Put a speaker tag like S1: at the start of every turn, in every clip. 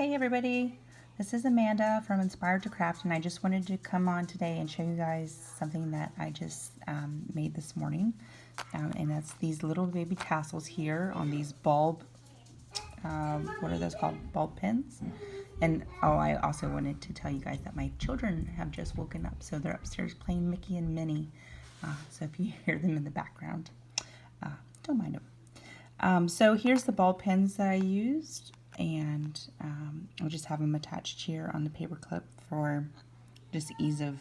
S1: Hey everybody, this is Amanda from Inspired to Craft, and I just wanted to come on today and show you guys something that I just made this morning. And that's these little baby tassels here on these bulb, what are those called? Bulb pins. And oh, I also wanted to tell you guys that my children have just woken up, so they're upstairs playing Mickey and Minnie. So if you hear them in the background, don't mind them. So here's the ball pins that I used, and I'll just have them attached here on the paper clip for just ease of,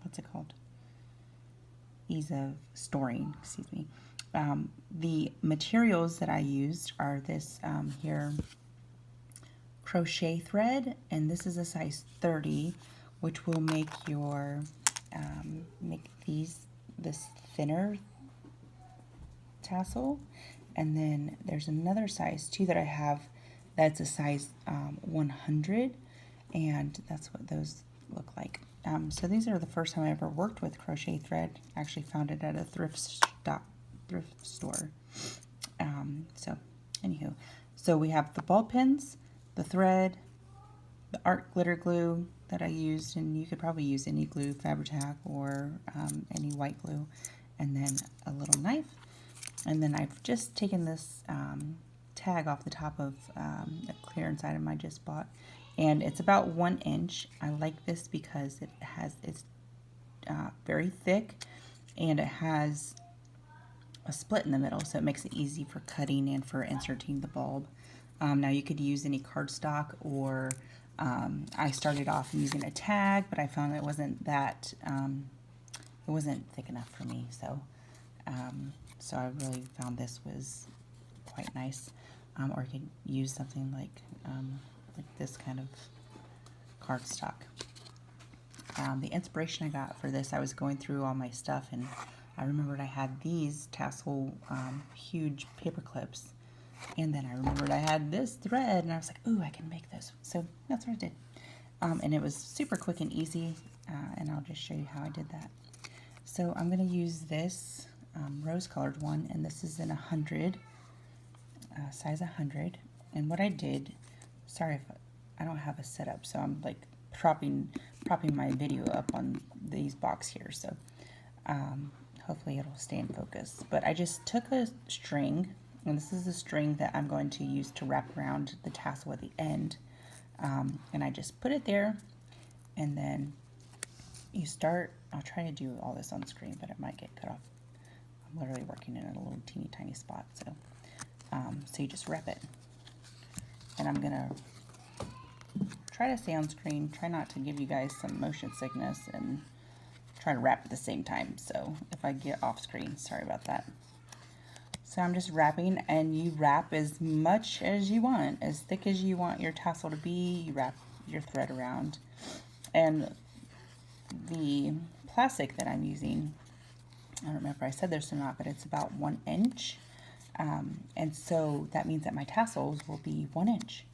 S1: what's it called? Ease of storing, excuse me. The materials that I used are this here crochet thread, and this is a size 30, which will make your, this thinner tassel. And then there's another size too that I have that's a size 100, and that's what those look like. So these are the first time I ever worked with crochet thread. I actually found it at a thrift store. So anywho, so we have the ball pins, the thread, the art glitter glue that I used, and you could probably use any glue, Fabri-Tac or any white glue, and then a little knife. And then I've just taken this tag off the top of a clearance item I just bought, and it's about 1 inch. I like this because it's very thick, and it has a split in the middle, so it makes it easy for cutting and for inserting the bulb. Now you could use any cardstock, or I started off using a tag, but I found it wasn't that it wasn't thick enough for me, so so I really found this was quite nice. Or you could use something like this kind of cardstock. The inspiration I got for this, I was going through all my stuff, and I remembered I had these tassel huge paper clips, and then I remembered I had this thread, and I was like, ooh, I can make this. So that's what I did. And it was super quick and easy, and I'll just show you how I did that. So I'm going to use this rose-colored one, and this is in 100, size 100. And what I did, sorry if I don't have a setup, so I'm like propping my video up on these box here, so hopefully it'll stay in focus. But I just took a string, and this is the string that I'm going to use to wrap around the tassel at the end, and I just put it there, and then you start. I'll try to do all this on screen, but it might get cut off. I'm literally working in a little teeny tiny spot, so so you just wrap it, and I'm gonna try to stay on screen, try not to give you guys some motion sickness, and try to wrap at the same time. So if I get off screen, sorry about that. So I'm just wrapping, and you wrap as much as you want, as thick as you want your tassel to be. You wrap your thread around, and the plastic that I'm using, I don't remember if I said this or not, but it's about 1 inch. And so that means that my tassels will be 1 inch.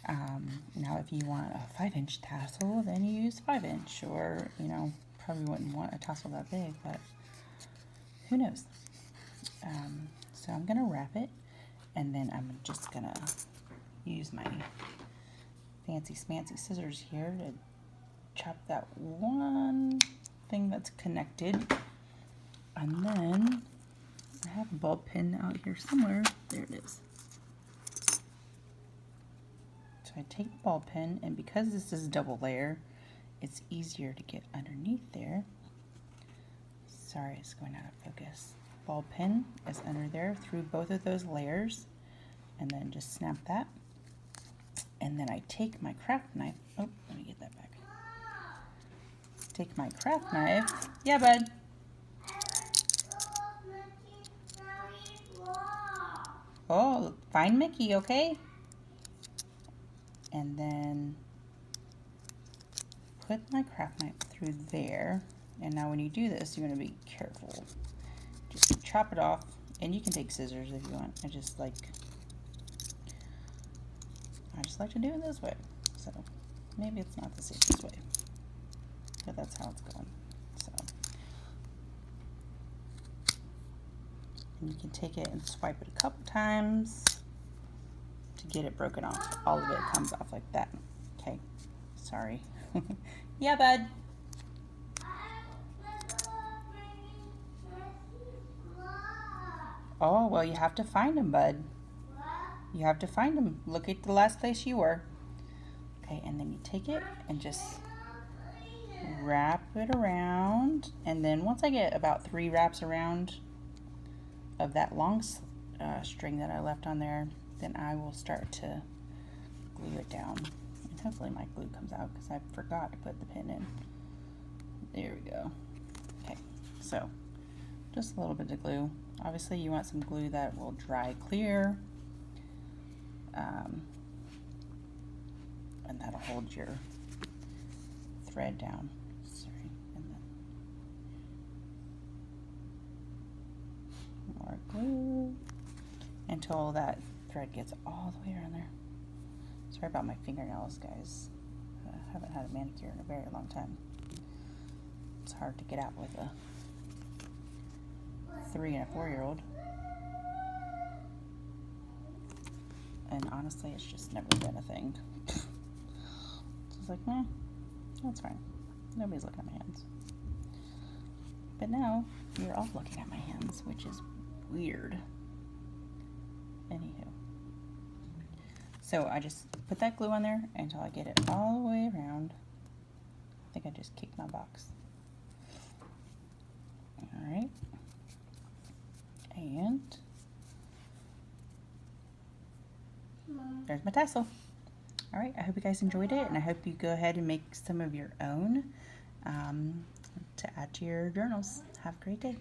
S1: Now if you want a 5-inch tassel, then you use 5-inch, or, you know, probably wouldn't want a tassel that big, but who knows. So I'm going to wrap it, and then I'm just going to use my fancy smancy scissors here to chop that one thing that's connected. And then I have a bulb pin out here somewhere. There it is. So I take the bulb pin, and because this is double layer, it's easier to get underneath there. Sorry, it's going out of focus. Bulb pin is under there through both of those layers, and then just snap that. And then I take my craft knife. Oh, let me get that back. Take my craft knife. Yeah, bud. Oh, find Mickey, okay? And then put my craft knife through there. And now when you do this, you're going to be careful. Just chop it off, and you can take scissors if you want. I just like to do it this way. So maybe it's not the safest way, but that's how it's going. So, and you can take it and swipe it a couple times to get it broken off. All of it comes off like that. Okay, sorry. Yeah, bud. Oh, well, you have to find them, bud. You have to find them. Look at the last place you were. Okay, and then you take it and just wrap it around. And then once I get about 3 wraps around of that long string that I left on there, then I will start to glue it down. And hopefully my glue comes out because I forgot to put the pin in. There we go. Okay, so just a little bit of glue. Obviously you want some glue that will dry clear. And that'll hold your thread down. Sorry, and then more glue until that thread gets all the way around there. Sorry about my fingernails, guys. I haven't had a manicure in a very long time. It's hard to get out with a 3 and a 4-year-old. And honestly, it's just never been a thing. It's like, that's fine. Nobody's looking at my hands. But now, you're all looking at my hands, which is weird. Anywho. So I just put that glue on there until I get it all the way around. I think I just kicked my box. Alright. And there's my tassel. All right, I hope you guys enjoyed it, and I hope you go ahead and make some of your own to add to your journals. Have a great day.